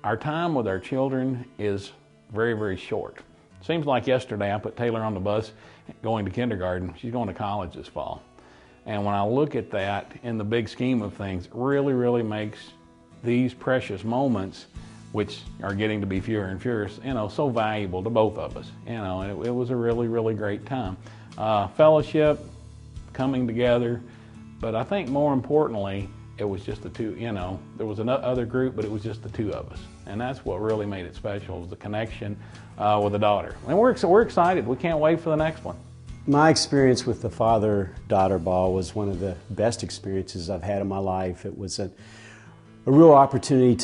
Our time with our children is very, very short. Seems like yesterday I put Taylor on the bus going to kindergarten. She's going to college this fall. And when I look at that in the big scheme of things, it really, really makes these precious moments, which are getting to be fewer and fewer, so valuable to both of us. It was a really, really great time. Fellowship, coming together, but I think more importantly, it was just the two, there was another group, but it was just the two of us. And that's what really made it special, was the connection with the daughter. And we're excited. We can't wait for the next one. My experience with the father-daughter ball was one of the best experiences I've had in my life. It was a real opportunity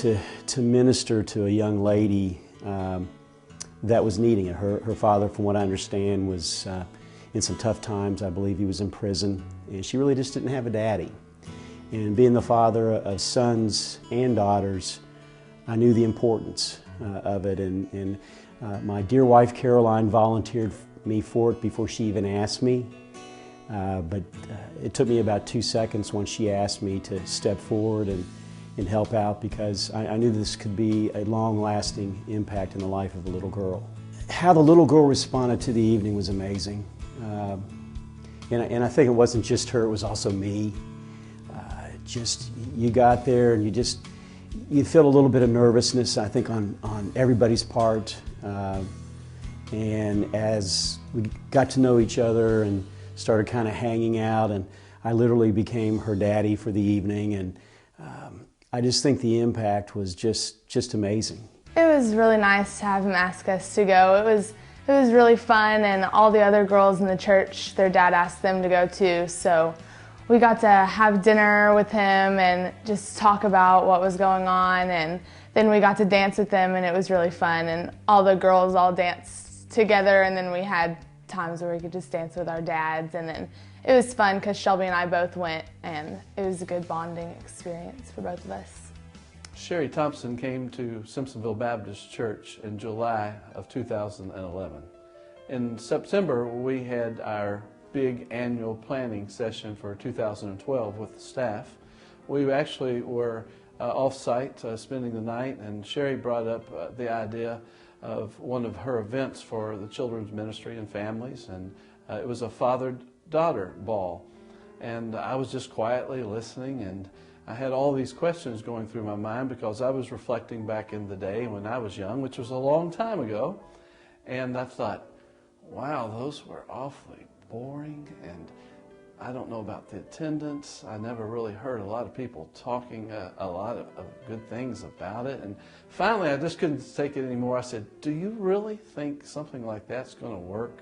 to minister to a young lady that was needing it. Her father, from what I understand, was in some tough times. I believe he was in prison, and she really just didn't have a daddy. And being the father of sons and daughters, I knew the importance of it. And my dear wife, Caroline, volunteered me for it before she even asked me. But it took me about 2 seconds once she asked me to step forward and help out, because I knew this could be a long-lasting impact in the life of a little girl. How the little girl responded to the evening was amazing. And I think it wasn't just her, it was also me. You got there and you feel a little bit of nervousness, I think, on everybody's part. And as we got to know each other and started kind of hanging out, and I literally became her daddy for the evening, and I just think the impact was just amazing. It was really nice to have him ask us to go. It was really fun, and all the other girls in the church, their dad asked them to go too, so we got to have dinner with him and just talk about what was going on, and then we got to dance with them, and it was really fun, and all the girls all danced together, and then we had times where we could just dance with our dads, and then it was fun because Shelby and I both went, and it was a good bonding experience for both of us. Sherry Thompson came to Simpsonville Baptist Church in July of 2011. In September, we had our big annual planning session for 2012 with the staff. We actually were off-site spending the night, and Sherry brought up the idea of one of her events for the children's ministry and families, and it was a father-daughter ball. And I was just quietly listening, and I had all these questions going through my mind because I was reflecting back in the day when I was young, which was a long time ago, and I thought, wow, those were awfully boring, and I don't know about the attendance. I never really heard a lot of people talking a lot of good things about it. And finally, I just couldn't take it anymore. I said, do you really think something like that's going to work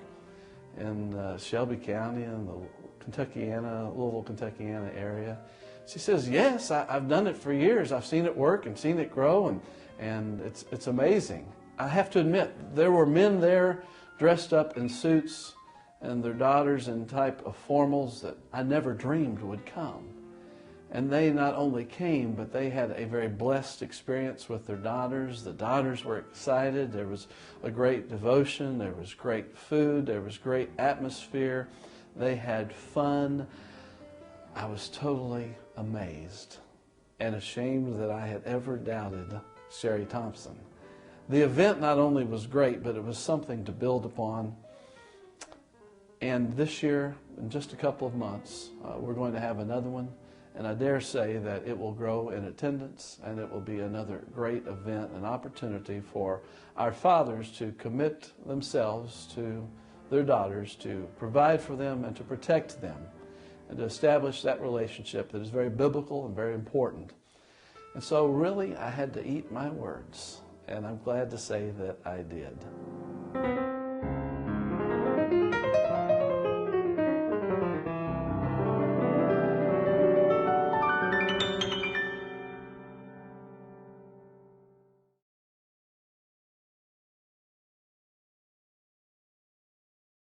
in Shelby County and the Louisville, Kentuckiana area? She says, yes, I've done it for years. I've seen it work and seen it grow, and it's amazing. I have to admit, there were men there dressed up in suits and their daughters in type of formals that I never dreamed would come. And they not only came, but they had a very blessed experience with their daughters. The daughters were excited. There was a great devotion. There was great food. There was great atmosphere. They had fun. I was totally amazed and ashamed that I had ever doubted Sherry Thompson. The event not only was great, but it was something to build upon. And this year, in just a couple of months, we're going to have another one, and I dare say that it will grow in attendance, and it will be another great event, an opportunity for our fathers to commit themselves to their daughters, to provide for them and to protect them, and to establish that relationship that is very biblical and very important. And so really, I had to eat my words, and I'm glad to say that I did.